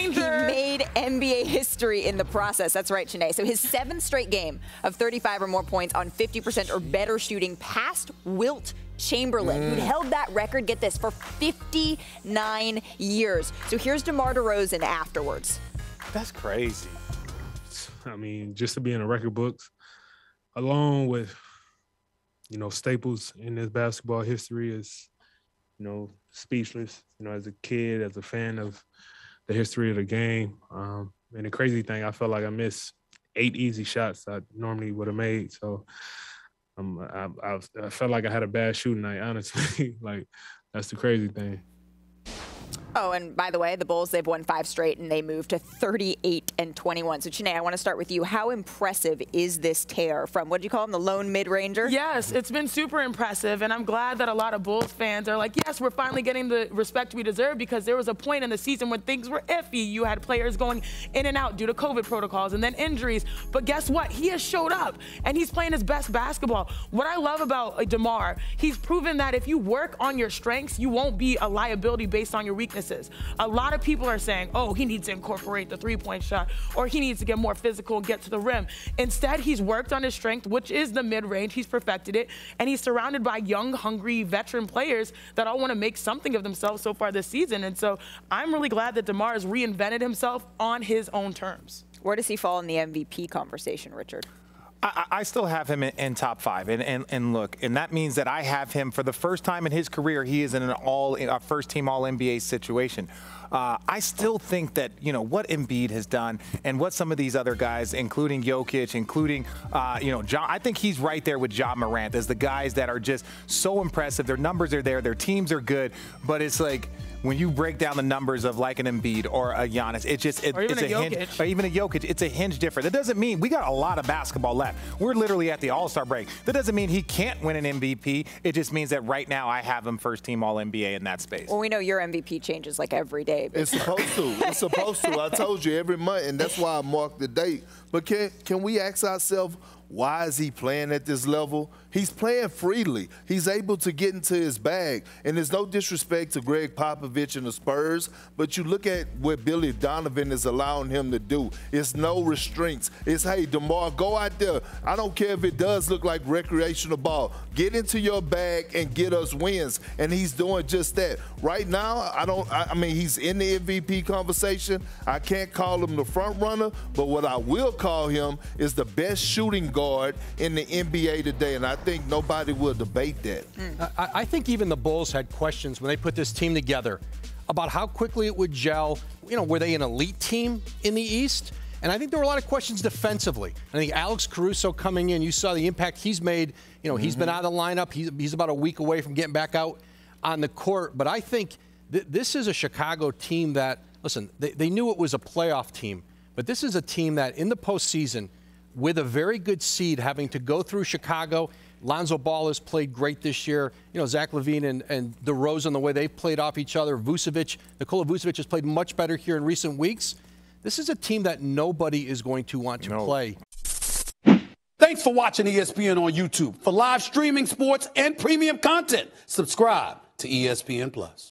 Ranger. He made NBA history in the process. That's right, Shanae. So his 7th straight game of 35 or more points on 50% or better shooting past Wilt Chamberlain, who'd held that record, get this, for 59 years. So here's DeMar DeRozan afterwards. That's crazy. I mean, just to be in the record books, along with, staples in this basketball history is, speechless, as a kid, as a fan of the history of the game. And the crazy thing, I felt like I missed 8 easy shots I normally would have made. So I felt like I had a bad shooting night, honestly. Like, that's the crazy thing. Oh, and by the way, the Bulls, they've won 5 straight, and they moved to 38-21. So, Shanae, I want to start with you. How impressive is this tear from, what did you call him, the lone mid-ranger? Yes, it's been super impressive, and I'm glad that a lot of Bulls fans are like, yes, we're finally getting the respect we deserve, because there was a point in the season when things were iffy. You had players going in and out due to COVID protocols and then injuries. But guess what? He has showed up, and he's playing his best basketball. What I love about DeMar, he's proven that if you work on your strengths, you won't be a liability based on your weaknesses. A lot of people are saying, oh, he needs to incorporate the three-point shot, or he needs to get more physical and get to the rim. Instead, he's worked on his strength, which is the mid-range. He's perfected it, and he's surrounded by young, hungry, veteran players that all want to make something of themselves so far this season. And so I'm really glad that DeMar has reinvented himself on his own terms. Where does he fall in the MVP conversation, Richard? I still have him in top 5, and look, and that means that I have him for the first time in his career. He is in a first-team All-NBA situation. I still think that, what Embiid has done and what some of these other guys, including Jokic, including, John, I think he's right there with Ja Morant as the guys that are just so impressive. Their numbers are there. Their teams are good. But it's like, when you break down the numbers of like an Embiid or a Giannis, it's a hinge, or even a Jokic, it's a hinge different. That doesn't mean we got a lot of basketball left. We're literally at the All-Star break. That doesn't mean he can't win an MVP. It just means that right now I have him first-team All-NBA in that space. Well, we know your MVP changes like every day. It's supposed to. It's supposed to. I told you every month, and that's why I marked the date. But can we ask ourselves, why is he playing at this level? He's playing freely. He's able to get into his bag. And there's no disrespect to Greg Popovich and the Spurs, but you look at what Billy Donovan is allowing him to do. It's no restraints. It's, hey, DeMar, go out there. I don't care if it does look like recreational ball. Get into your bag and get us wins. And he's doing just that. Right now, I mean, he's in the MVP conversation. I can't call him the front runner, but what I will call him is the best shooting guard in the NBA today. And I think nobody will debate that. I think even the Bulls had questions when they put this team together about how quickly it would gel. Were they an elite team in the East? And I think there were a lot of questions defensively. I think Alex Caruso coming in, you saw the impact he's made. He's been out of the lineup. He's about a week away from getting back out on the court. But I think this is a Chicago team that, listen, they knew it was a playoff team. But this is a team that in the postseason, with a very good seed, having to go through Chicago. Lonzo Ball has played great this year. Zach LaVine and DeRozan, the way they've played off each other. Nikola Vucevic has played much better here in recent weeks. This is a team that nobody is going to want to play. Thanks for watching ESPN on YouTube. For live streaming, sports, and premium content, subscribe to ESPN+.